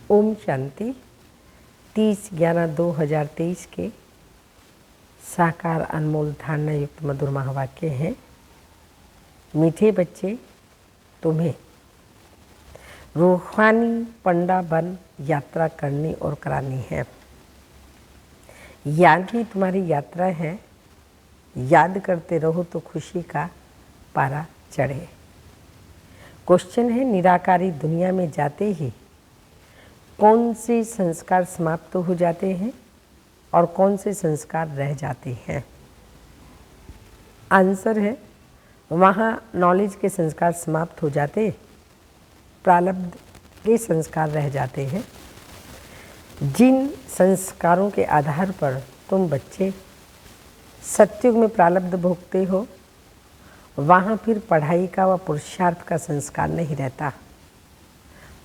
ओम शांति। 30/11/2023 के साकार अनमोल धारणा युक्त मधुर महावाक्य हैं। मीठे बच्चे, तुम्हें रूहानी पंडा बन यात्रा करनी और करानी है। याद ही तुम्हारी यात्रा है। याद करते रहो तो खुशी का पारा चढ़े। क्वेश्चन है, निराकारी दुनिया में जाते ही कौन से संस्कार समाप्त हो जाते हैं और कौन से संस्कार रह जाते हैं? आंसर है, वहाँ नॉलेज के संस्कार समाप्त हो जाते, प्रारब्ध के संस्कार रह जाते हैं। जिन संस्कारों के आधार पर तुम बच्चे सत्युग में प्रारब्ध भोगते हो, वहाँ फिर पढ़ाई का व पुरुषार्थ का संस्कार नहीं रहता।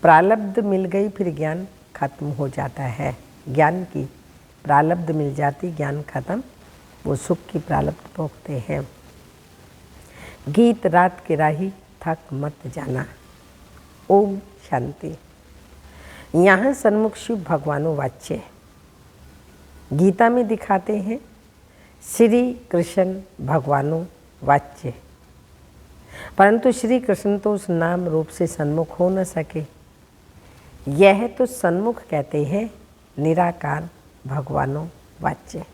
प्रारब्ध मिल गई, फिर ज्ञान खत्म हो जाता है। ज्ञान की प्रारब्ध मिल जाती, ज्ञान खत्म, वो सुख की प्रारब्ध भोगते हैं। गीत रात के राही थक मत जाना। ओम शांति। यहाँ सन्मुख शिव भगवानों वाच्य गीता में दिखाते हैं, श्री कृष्ण भगवानों वाच्य, परंतु श्री कृष्ण तो उस नाम रूप से सन्मुख हो न सके। यह तो सन्मुख कहते हैं निराकार भगवानों वाच्य।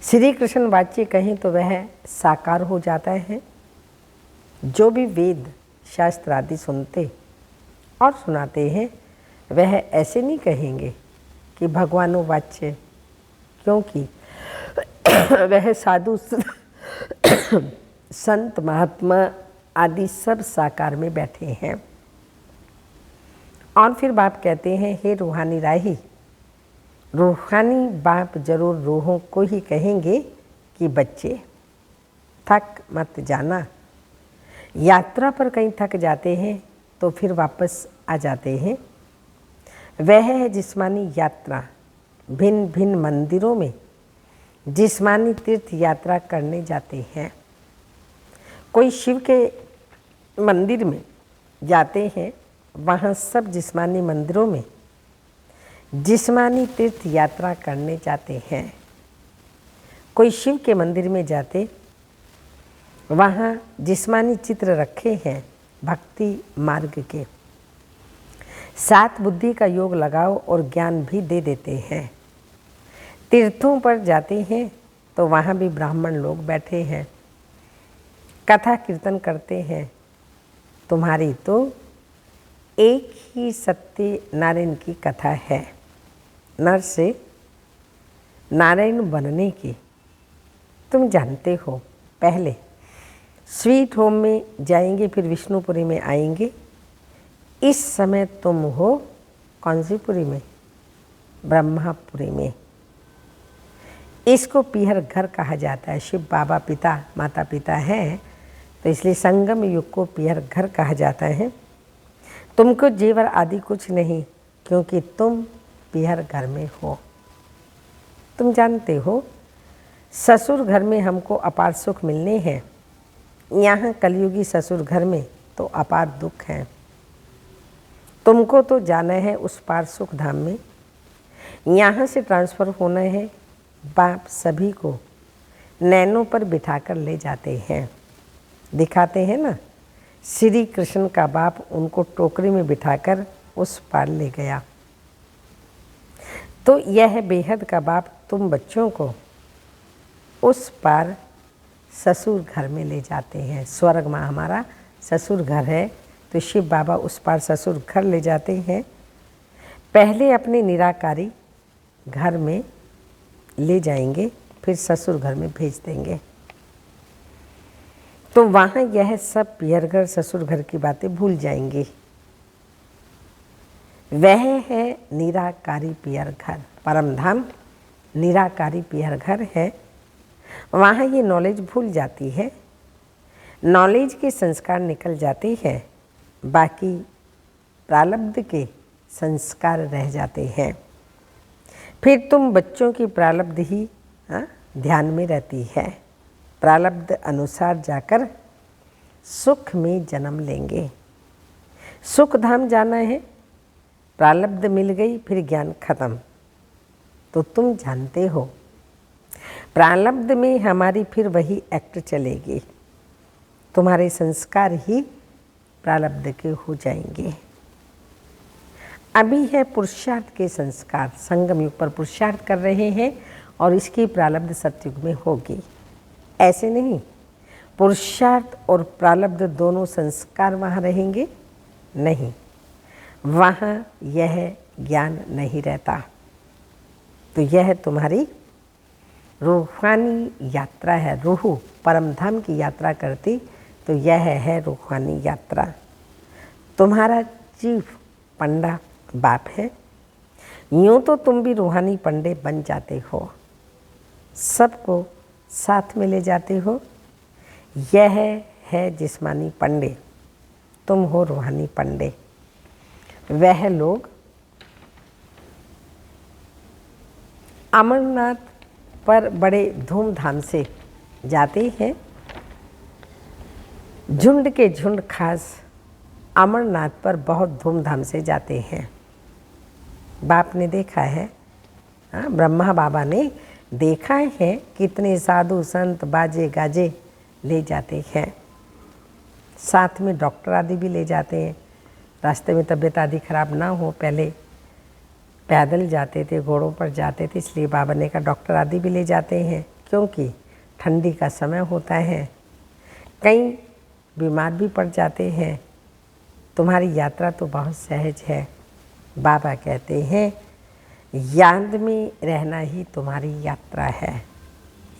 श्री कृष्ण वाच्य कहें तो वह साकार हो जाता है। जो भी वेद शास्त्र आदि सुनते और सुनाते हैं, वह ऐसे नहीं कहेंगे कि भगवानों वाच्य, क्योंकि वह साधु संत महात्मा आदि सब साकार में बैठे हैं। और फिर बाप कहते हैं, हे रूहानी राही, रूहानी बाप जरूर रूहों को ही कहेंगे कि बच्चे थक मत जाना। यात्रा पर कहीं थक जाते हैं तो फिर वापस आ जाते हैं। वह है जिस्मानी यात्रा। भिन्न भिन्न मंदिरों में जिस्मानी तीर्थ यात्रा करने जाते हैं। कोई शिव के मंदिर में जाते हैं, वहाँ सब जिस्मानी मंदिरों में जिस्मानी तीर्थ यात्रा करने जाते हैं। कोई शिव के मंदिर में जाते, वहाँ जिस्मानी चित्र रखे हैं भक्ति मार्ग के। सात बुद्धि का योग लगाओ और ज्ञान भी दे देते हैं। तीर्थों पर जाते हैं तो वहाँ भी ब्राह्मण लोग बैठे हैं, कथा कीर्तन करते हैं। तुम्हारी तो एक ही सत्य नारायण की कथा है, नर से नारायण बनने की। तुम जानते हो, पहले स्वीट होम में जाएंगे, फिर विष्णुपुरी में आएंगे। इस समय तुम हो कौन सी पुरी में? ब्रह्मापुरी में। इसको पीहर घर कहा जाता है। शिव बाबा पिता माता पिता हैं, तो इसलिए संगम युग को पीहर घर कहा जाता है। तुमको जेवर आदि कुछ नहीं, क्योंकि तुम पीहर घर में हो। तुम जानते हो, ससुर घर में हमको अपार सुख मिलने हैं। यहाँ कलयुगी ससुर घर में तो अपार दुख है। तुमको तो जाना है उस पार सुख धाम में। यहाँ से ट्रांसफ़र होना है। बाप सभी को नैनों पर बिठाकर ले जाते हैं। दिखाते हैं ना, श्री कृष्ण का बाप उनको टोकरी में बिठाकर उस पार ले गया। तो यह बेहद का बाप तुम बच्चों को उस पार ससुर घर में ले जाते हैं। स्वर्ग में हमारा ससुर घर है, तो शिव बाबा उस पार ससुर घर ले जाते हैं। पहले अपने निराकारी घर में ले जाएंगे, फिर ससुर घर में भेज देंगे। तो वहाँ यह सब पियर घर ससुर घर की बातें भूल जाएंगे। वह है निराकारी पियर घर। परम धाम निराकारी पियर घर है। वहाँ ये नॉलेज भूल जाती है। नॉलेज के संस्कार निकल जाते हैं, बाकी प्रारब्ध के संस्कार रह जाते हैं। फिर तुम बच्चों की प्रारब्ध ही ध्यान में रहती है। प्रारब्ध अनुसार जाकर सुख में जन्म लेंगे। सुख धाम जाना है प्रारब्ध मिल गई फिर ज्ञान खत्म। तो तुम जानते हो प्रारब्ध में हमारी फिर वही एक्ट चलेगी, तुम्हारे संस्कार ही प्रारब्ध के हो जाएंगे। अभी है पुरुषार्थ के संस्कार, संगम युग पर पुरुषार्थ कर रहे हैं और इसकी प्रारब्ध सतयुग में होगी। ऐसे नहीं पुरुषार्थ और प्रारब्ध दोनों संस्कार वहाँ रहेंगे, नहीं, वहाँ यह ज्ञान नहीं रहता। तो यह तुम्हारी रूहानी यात्रा है। रूह परम धाम की यात्रा करती तो यह है रूहानी यात्रा। तुम्हारा चीफ पंडा बाप है, यूँ तो तुम भी रूहानी पंडे बन जाते हो, सबको साथ में ले जाते हो। यह है जिस्मानी पंडे, तुम हो रूहानी पंडे। वह लोग अमरनाथ पर बड़े धूमधाम से जाते हैं, झुंड के झुंड खास अमरनाथ पर बहुत धूमधाम से जाते हैं। बाप ने देखा है, ब्रह्मा बाबा ने देखा है कितने साधु संत बाजे गाजे ले जाते हैं, साथ में डॉक्टर आदि भी ले जाते हैं। रास्ते में तबीयत आदि खराब ना हो, पहले पैदल जाते थे, घोड़ों पर जाते थे, इसलिए बाबा ने कहा डॉक्टर आदि भी ले जाते हैं, क्योंकि ठंडी का समय होता है, कई बीमार भी पड़ जाते हैं। तुम्हारी यात्रा तो बहुत सहज है। बाबा कहते हैं याद में रहना ही तुम्हारी यात्रा है।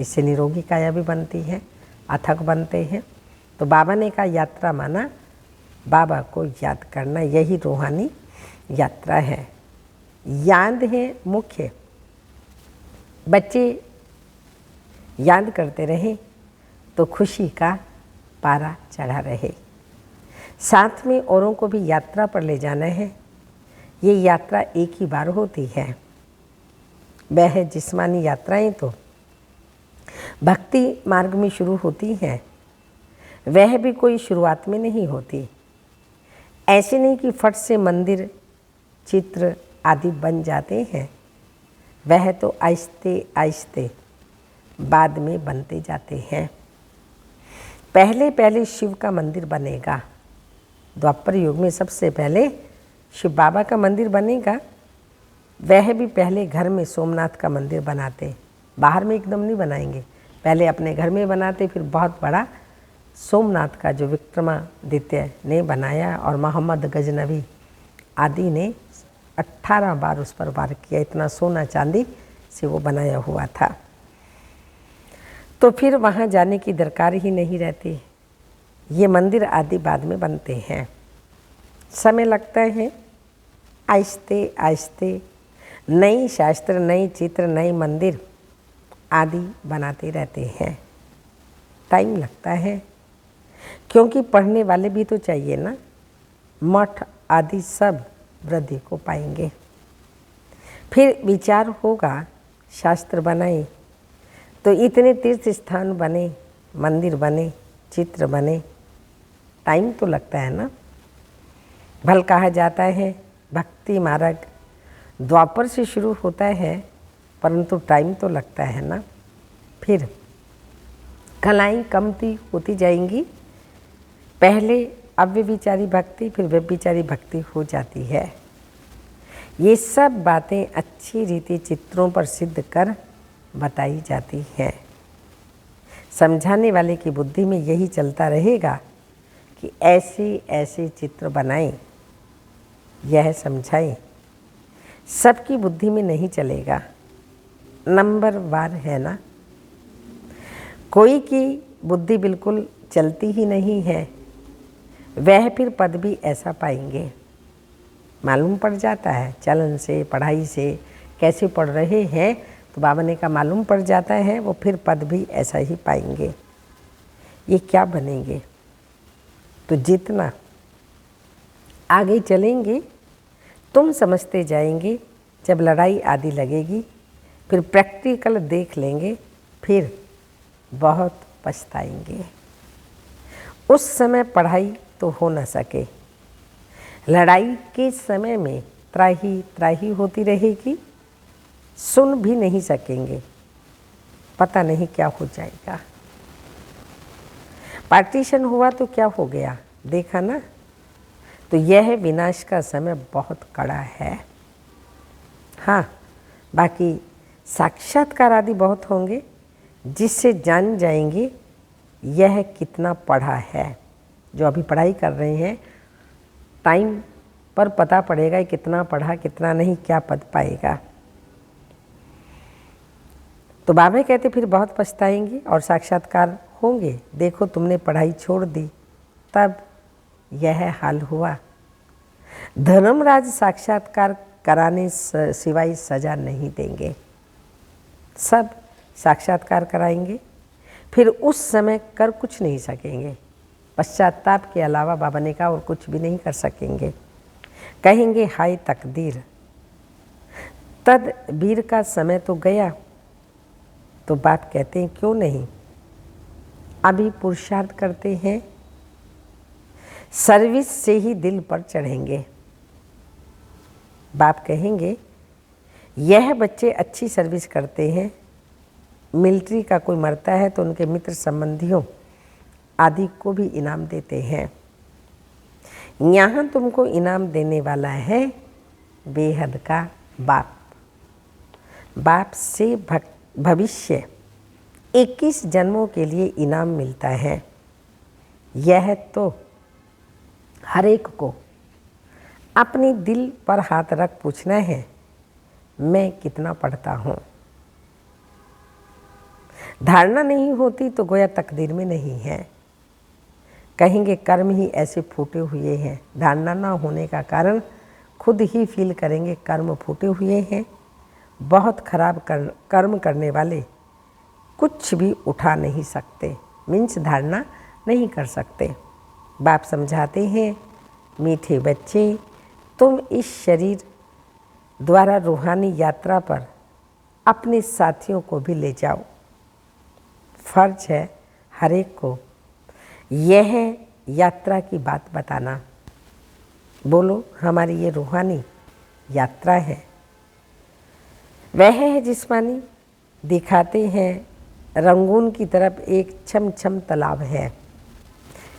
इससे निरोगी काया भी बनती है, अथक बनते हैं। तो बाबा ने कहा यात्रा माना बाबा को याद करना, यही रूहानी यात्रा है। याद है मुख्य। बच्चे याद करते रहे तो खुशी का पारा चढ़ा रहे। साथ में औरों को भी यात्रा पर ले जाना है। ये यात्रा एक ही बार होती है। वह जिस्मानी यात्राएं तो भक्ति मार्ग में शुरू होती हैं, वह भी कोई शुरुआत में नहीं होती। ऐसे नहीं कि फट से मंदिर चित्र आदि बन जाते हैं, वह तो आहिस्ते आहिस्ते बाद में बनते जाते हैं। पहले पहले शिव का मंदिर बनेगा। द्वापर युग में सबसे पहले शिव बाबा का मंदिर बनेगा। वह भी पहले घर में सोमनाथ का मंदिर बनाते, बाहर में एकदम नहीं बनाएंगे, पहले अपने घर में बनाते, फिर बहुत बड़ा सोमनाथ का जो विक्रमादित्य ने बनाया और मोहम्मद गजनवी आदि ने 18 बार उस पर वार किया, इतना सोना चांदी से वो बनाया हुआ था। तो फिर वहाँ जाने की दरकार ही नहीं रहती। ये मंदिर आदि बाद में बनते हैं, समय लगता है। आहिस्ते आहिस्ते नई शास्त्र, नई चित्र, नई मंदिर आदि बनाते रहते हैं। टाइम लगता है, क्योंकि पढ़ने वाले भी तो चाहिए ना। मठ आदि सब वृद्धि को पाएंगे। फिर विचार होगा, शास्त्र बनाए तो इतने तीर्थ स्थान बने, मंदिर बने, चित्र बने, टाइम तो लगता है ना। भल कहा जाता है भक्ति मार्ग द्वापर से शुरू होता है, परंतु टाइम तो लगता है ना। फिर कलाएँ कमती होती जाएंगी। पहले अव्यभिचारी भक्ति, फिर व्यभिचारी भक्ति हो जाती है। ये सब बातें अच्छी रीति चित्रों पर सिद्ध कर बताई जाती हैं। समझाने वाले की बुद्धि में यही चलता रहेगा कि ऐसे ऐसे चित्र बनाएं, यह समझाएं। सबकी बुद्धि में नहीं चलेगा, नंबर वार है ना। कोई की बुद्धि बिल्कुल चलती ही नहीं है, वह फिर पद भी ऐसा पाएंगे। मालूम पड़ जाता है चलन से, पढ़ाई से, कैसे पढ़ रहे हैं, तो बाबा ने कहा मालूम पड़ जाता है, वो फिर पद भी ऐसा ही पाएंगे। ये क्या बनेंगे? तो जितना आगे चलेंगे तुम समझते जाएंगे। जब लड़ाई आदि लगेगी फिर प्रैक्टिकल देख लेंगे, फिर बहुत पछताएंगे। उस समय पढ़ाई तो हो न सके, लड़ाई के समय में त्राही त्राही होती रहेगी, सुन भी नहीं सकेंगे, पता नहीं क्या हो जाएगा। पार्टीशन हुआ तो क्या हो गया, देखा ना। तो यह विनाश का समय बहुत कड़ा है। हाँ, बाकी साक्षात्कार आदि बहुत होंगे जिससे जान जाएंगे यह कितना पढ़ा है। जो अभी पढ़ाई कर रहे हैं, टाइम पर पता पड़ेगा कितना पढ़ा कितना नहीं, क्या पद पाएगा। तो बाबा कहते फिर बहुत पछताएंगे और साक्षात्कार होंगे। देखो तुमने पढ़ाई छोड़ दी, तब यह हाल हुआ। धर्मराज साक्षात्कार कराने सिवाय सजा नहीं देंगे, सब साक्षात्कार कराएंगे, फिर उस समय कर कुछ नहीं सकेंगे। पश्चाताप के अलावा बाबा ने कहा और कुछ भी नहीं कर सकेंगे। कहेंगे हाय तकदीर, तदबीर का समय तो गया। तो बाप कहते हैं क्यों नहीं, अभी पुरुषार्थ करते हैं, सर्विस से ही दिल पर चढ़ेंगे। बाप कहेंगे यह बच्चे अच्छी सर्विस करते हैं, मिलिट्री का कोई मरता है तो उनके मित्र संबंधियों आदि को भी इनाम देते हैं। यहाँ तुमको इनाम देने वाला है बेहद का बाप। बाप से भविष्य 21 जन्मों के लिए इनाम मिलता है। यह तो हर एक को अपने दिल पर हाथ रख पूछना है, मैं कितना पढ़ता हूँ। धारणा नहीं होती तो गोया तकदीर में नहीं है। कहेंगे कर्म ही ऐसे फूटे हुए हैं। धारणा ना होने का कारण खुद ही फील करेंगे कर्म फूटे हुए हैं। बहुत खराब कर्म करने वाले कुछ भी उठा नहीं सकते, मीन्स धारणा नहीं कर सकते। बाप समझाते हैं मीठे बच्चे, तुम इस शरीर द्वारा रूहानी यात्रा पर अपने साथियों को भी ले जाओ। फर्ज है हर एक को यह यात्रा की बात बताना। बोलो हमारी ये रूहानी यात्रा है। वह है जिस्मानी, दिखाते हैं रंगून की तरफ एक छम छम तालाब है,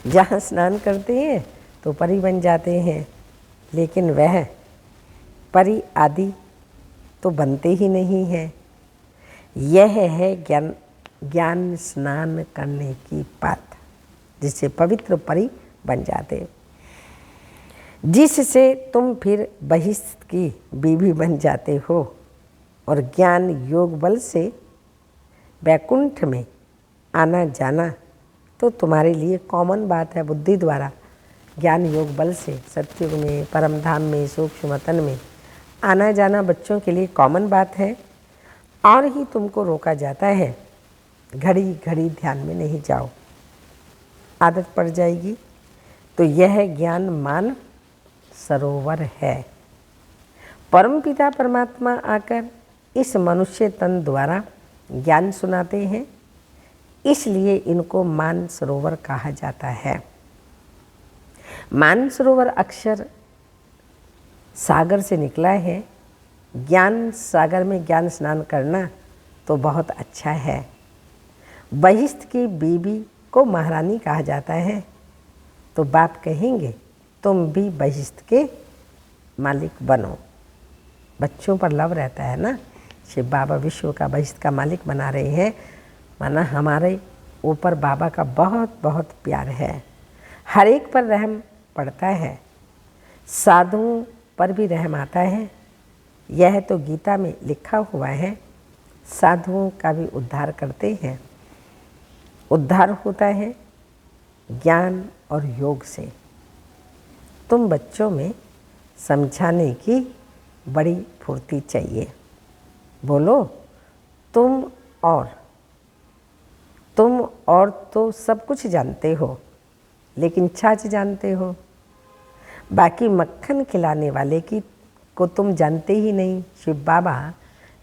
जहाँ स्नान करते हैं तो परी बन जाते हैं, लेकिन वह परी आदि तो बनते ही नहीं हैं। यह है ज्ञान स्नान करने की बात, जिससे पवित्र परी बन जाते, जिससे तुम फिर बहिष्ठ की बीवी बन जाते हो और ज्ञान योग बल से वैकुंठ में आना जाना तो तुम्हारे लिए कॉमन बात है। बुद्धि द्वारा ज्ञान योग बल से सत्युग में, परम धाम में, सूक्ष्म वतन में आना जाना बच्चों के लिए कॉमन बात है। और ही तुमको रोका जाता है घड़ी घड़ी ध्यान में नहीं जाओ, आदत पड़ जाएगी। तो यह ज्ञान मान सरोवर है। परमपिता परमात्मा आकर इस मनुष्य तन द्वारा ज्ञान सुनाते हैं, इसलिए इनको मान सरोवर कहा जाता है। मान सरोवर अक्षर सागर से निकला है। ज्ञान सागर में ज्ञान स्नान करना तो बहुत अच्छा है। बहिष्ठ की बीवी को महारानी कहा जाता है। तो बाप कहेंगे तुम भी बहिष्ठ के मालिक बनो। बच्चों पर लव रहता है ना, शिव बाबा विश्व का बहिष्ठ का मालिक बना रहे हैं, माना हमारे ऊपर बाबा का बहुत बहुत प्यार है। हर एक पर रहम पड़ता है, साधुओं पर भी रहम आता है। यह तो गीता में लिखा हुआ है, साधुओं का भी उद्धार करते हैं। उद्धार होता है ज्ञान और योग से। तुम बच्चों में समझाने की बड़ी फुर्ती चाहिए। बोलो तुम और तो सब कुछ जानते हो, लेकिन छाछ जानते हो, बाकी मक्खन खिलाने वाले की को तुम जानते ही नहीं। शिव बाबा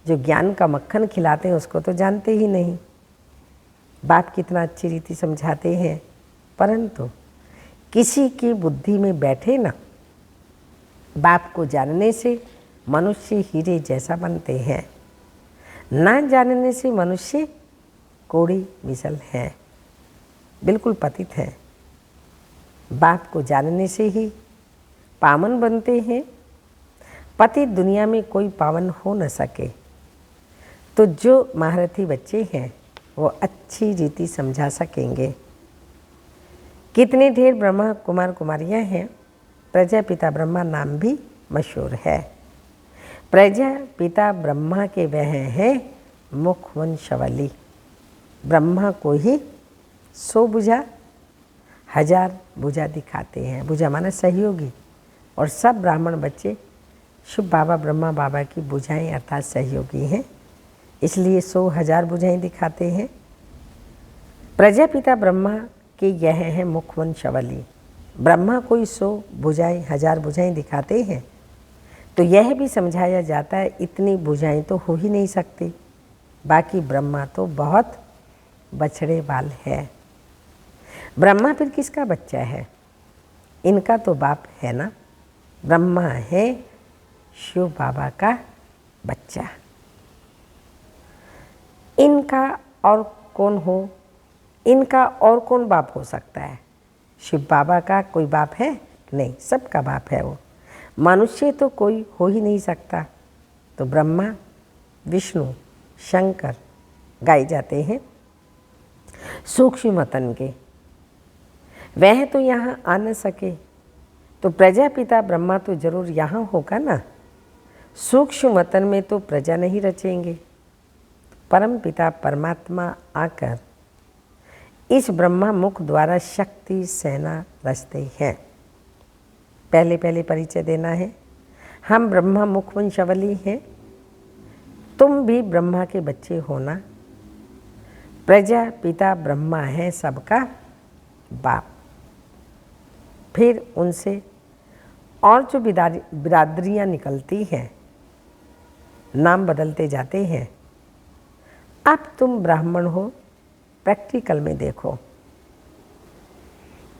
जो ज्ञान का मक्खन खिलाते हैं उसको तो जानते ही नहीं। बाप कितना अच्छी रीति समझाते हैं, परंतु किसी की बुद्धि में बैठे ना बाप को जानने से मनुष्य हीरे जैसा बनते हैं, ना जानने से मनुष्य कोड़ी मिसल है, बिल्कुल पतित है। बाप को जानने से ही पावन बनते हैं। पतित दुनिया में कोई पावन हो न सके। तो जो महारथी बच्चे हैं वो अच्छी रीति समझा सकेंगे। कितने ढेर ब्रह्मा कुमार कुमारियाँ हैं। प्रजापिता ब्रह्मा नाम भी मशहूर है। प्रजापिता ब्रह्मा के वह हैं मुखवंशवली। ब्रह्मा को ही 100 भुजा 1000 भुजा दिखाते हैं। भुजा माने सहयोगी। और सब ब्राह्मण बच्चे शुभ बाबा ब्रह्मा बाबा की भुजाएं अर्थात सहयोगी हैं, इसलिए 100 1000 भुजाएं दिखाते हैं। प्रजापिता ब्रह्मा के यह हैं मुखवंशवली। ब्रह्मा कोई 100 भुजाएं 1000 भुजाएं दिखाते हैं तो यह भी समझाया जाता है इतनी भुजाएं तो हो ही नहीं सकती, बाकी ब्रह्मा तो बहुत बछड़े वाल है। ब्रह्मा फिर किसका बच्चा है? इनका तो बाप है ना। ब्रह्मा है शिव बाबा का बच्चा। इनका और कौन हो? इनका और कौन बाप हो सकता है? शिव बाबा का कोई बाप है? नहीं, सबका बाप है वो। मनुष्य तो कोई हो ही नहीं सकता। तो ब्रह्मा विष्णु शंकर गाए जाते हैं सूक्ष्म मतन के। वह तो यहाँ आ न सके तो प्रजापिता ब्रह्मा तो जरूर यहाँ होगा ना। सूक्ष्म मतन में तो प्रजा नहीं रचेंगे। परम पिता परमात्मा आकर इस ब्रह्मा मुख द्वारा शक्ति सेना रचते हैं। पहले पहले परिचय देना है। हम ब्रह्मा मुखवंशवली हैं, तुम भी ब्रह्मा के बच्चे होना। प्रजापिता ब्रह्मा है सबका बाप। फिर उनसे और जो बिरादरियाँ निकलती हैं, नाम बदलते जाते हैं। अब तुम ब्राह्मण हो, प्रैक्टिकल में देखो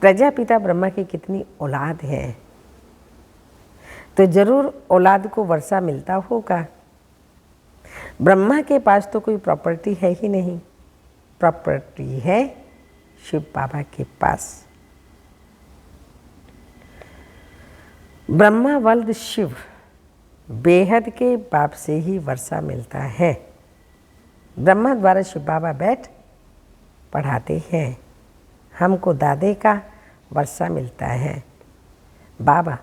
प्रजापिता ब्रह्मा की कितनी औलाद है, तो जरूर औलाद को वर्षा मिलता होगा। ब्रह्मा के पास तो कोई प्रॉपर्टी है ही नहीं, प्रॉपर्टी है शिव बाबा के पास। ब्रह्मा वल्द शिव बेहद के बाप से ही वर्षा मिलता है। ब्रह्मा द्वारा शिव बाबा बैठ पढ़ाते हैं, हमको दादे का वर्षा मिलता है। बाबा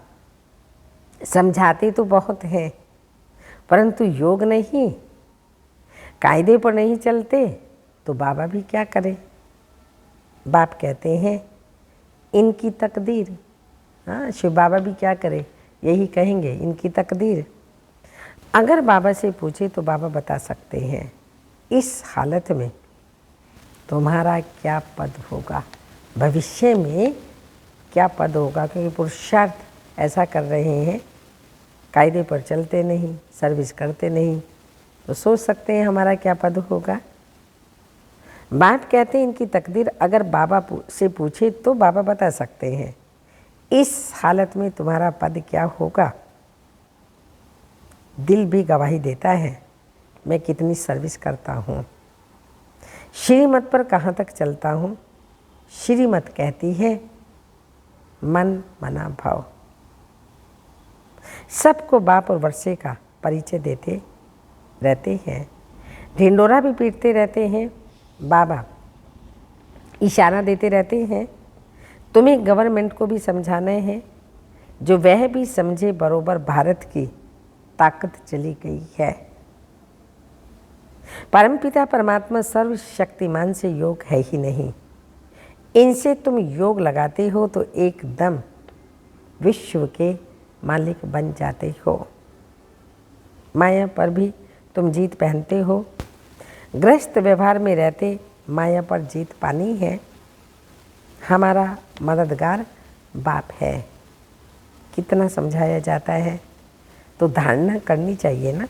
समझाते तो बहुत हैं, परंतु योग नहीं, कायदे पर नहीं चलते तो बाबा भी क्या करें। बाप कहते हैं इनकी तकदीर। हाँ, शिव बाबा भी क्या करें, यही कहेंगे इनकी तकदीर। अगर बाबा से पूछे तो बाबा बता सकते हैं इस हालत में तुम्हारा क्या पद होगा, भविष्य में क्या पद होगा। क्योंकि पुरुषार्थ ऐसा कर रहे हैं, कायदे पर चलते नहीं, सर्विस करते नहीं, तो सोच सकते हैं हमारा क्या पद होगा। बाप कहते हैं इनकी तकदीर। अगर बाबा से पूछे तो बाबा बता सकते हैं इस हालत में तुम्हारा पद क्या होगा। दिल भी गवाही देता है मैं कितनी सर्विस करता हूँ, श्रीमत पर कहाँ तक चलता हूँ। श्रीमत कहती है मन मना भाव। सबको बाप और वर्षे का परिचय देते रहते हैं, ढिंडोरा भी पीटते रहते हैं। बाबा इशारा देते रहते हैं तुम्हें गवर्नमेंट को भी समझाना है, जो वह भी समझे बरोबर भारत की ताकत चली गई है। परमपिता परमात्मा सर्वशक्तिमान से योग है ही नहीं। इनसे तुम योग लगाते हो तो एकदम विश्व के मालिक बन जाते हो। माया पर भी तुम जीत पहनते हो। गृहस्थ व्यवहार में रहते माया पर जीत पानी है। हमारा मददगार बाप है। कितना समझाया जाता है तो धारणा करनी चाहिए ना।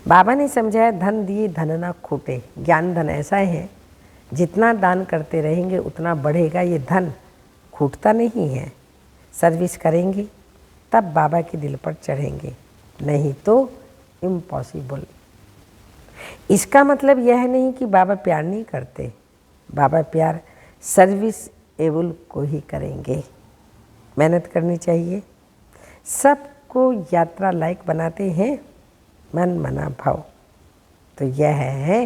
बाबा ने समझाया धन दिए धन ना खूटे। ज्ञान धन ऐसा है जितना दान करते रहेंगे उतना बढ़ेगा। ये धन खूटता नहीं है। सर्विस करेंगे तब बाबा के दिल पर चढ़ेंगे, नहीं तो इम्पॉसिबल। इसका मतलब यह नहीं कि बाबा प्यार नहीं करते, बाबा प्यार सर्विस एबल को ही करेंगे। मेहनत करनी चाहिए। सबको यात्रा लायक बनाते हैं मन मना भाव। तो यह है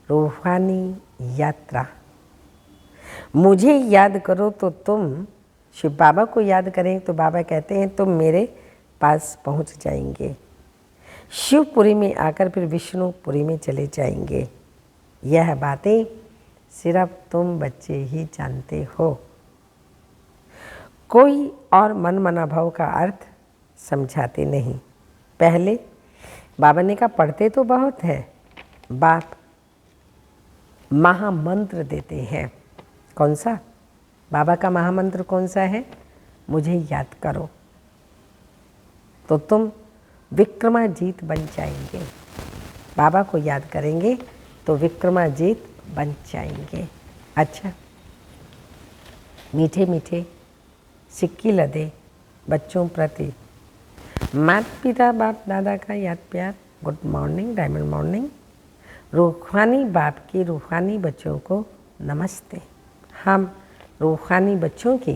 रूहानी यात्रा। मुझे याद करो तो तुम शिव बाबा को याद करें तो बाबा कहते हैं तुम मेरे पास पहुंच जाएंगे। शिवपुरी में आकर फिर विष्णुपुरी में चले जाएंगे। यह बातें सिर्फ तुम बच्चे ही जानते हो। कोई और मन मना भाव का अर्थ समझाते नहीं। पहले बाबा ने कहा पढ़ते तो बहुत है, बाप महामंत्र देते हैं। कौन सा? बाबा का महामंत्र कौन सा है? मुझे याद करो तो तुम विक्रमाजीत बन जाएंगे। बाबा को याद करेंगे तो विक्रमाजीत बन जाएंगे। अच्छा, मीठे मीठे सिक्की लदे बच्चों प्रति माता पिता बाप दादा का याद प्यार। Good morning, diamond morning. रूहानी बाप के रूहानी बच्चों को नमस्ते। हम रूहानी बच्चों की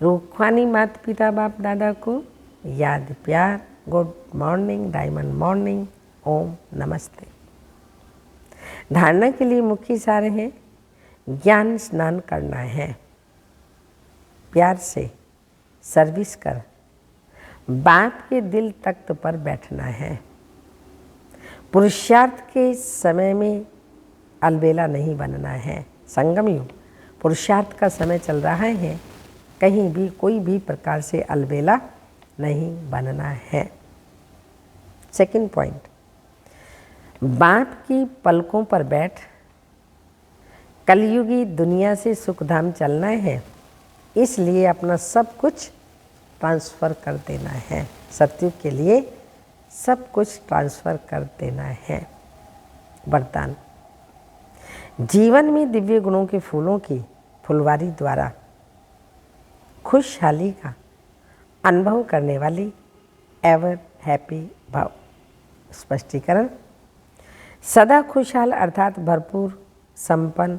रूहानी माता पिता बाप दादा को याद प्यार। गुड मॉर्निंग, डायमंड मॉर्निंग, ओम नमस्ते। धारणा के लिए मुख्य सार है ज्ञान स्नान करना है, प्यार से सर्विस कर, बाप के दिल तख्त पर बैठना है। पुरुषार्थ के समय में अलबेला नहीं बनना है। संगम युग पुरुषार्थ का समय चल रहा है, कहीं भी कोई भी प्रकार से अलबेला नहीं बनना है। सेकंड पॉइंट, बाप की पलकों पर बैठ कलयुगी दुनिया से सुखधाम चलना है, इसलिए अपना सब कुछ ट्रांसफ़र कर देना है। सतयुग के लिए सब कुछ ट्रांसफ़र कर देना है। वरदान, जीवन में दिव्य गुणों के फूलों की फुलवारी द्वारा खुशहाली का अनुभव करने वाली एवर हैप्पी भाव। स्पष्टीकरण, सदा खुशहाल अर्थात भरपूर संपन्न।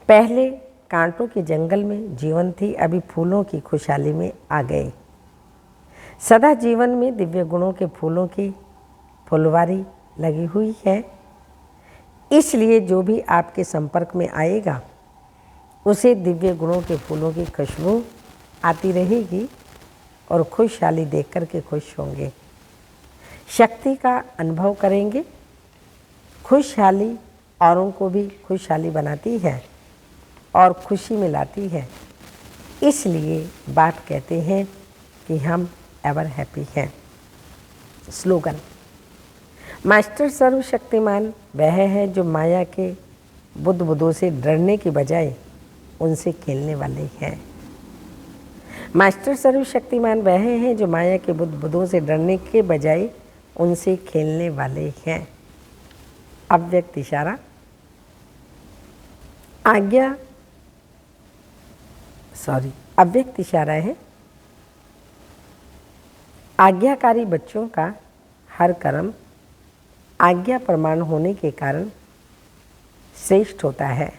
पहले कांटों के जंगल में जीवन थी, अभी फूलों की खुशहाली में आ गए। सदा जीवन में दिव्य गुणों के फूलों की फुलवारी लगी हुई है, इसलिए जो भी आपके संपर्क में आएगा उसे दिव्य गुणों के फूलों की खुशबू आती रहेगी और खुशहाली देख कर के खुश होंगे, शक्ति का अनुभव करेंगे। खुशहाली औरों को भी खुशहाली बनाती है और खुशी में लाती है, इसलिए बाप कहते हैं कि हम एवर हैप्पी हैं। स्लोगन, मास्टर सर्वशक्तिमान वह है जो माया के बुद्ध बुद्धों से डरने की बजाय उनसे खेलने वाले हैं। मास्टर सर्वशक्तिमान वह है जो माया के बुद्ध बुद्धों से डरने के बजाय उनसे खेलने वाले हैं। अव्यक्त इशारा, अव्यक्त इशारा है। आज्ञाकारी बच्चों का हर कर्म आज्ञा प्रमाण होने के कारण श्रेष्ठ होता है,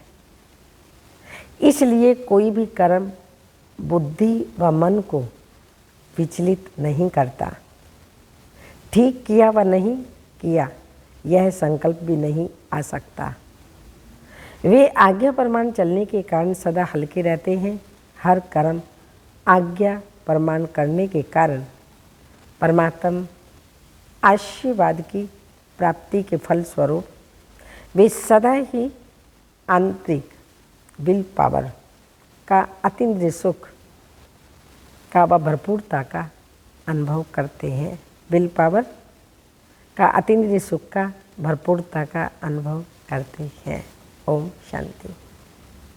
इसलिए कोई भी कर्म बुद्धि व मन को विचलित नहीं करता। ठीक किया व नहीं किया यह संकल्प भी नहीं आ सकता। वे आज्ञा प्रमाण चलने के कारण सदा हल्के रहते हैं। हर कर्म आज्ञा प्रमाण करने के कारण परमात्मा आशीर्वाद की प्राप्ति के फल स्वरूप वे सदा ही आंतरिक विल पावर का अतीन्द्रिय सुख का व भरपूरता का अनुभव करते हैं। विल पावर का अतीन्द्रिय सुख का भरपूरता का अनुभव करते हैं। ओम शांति।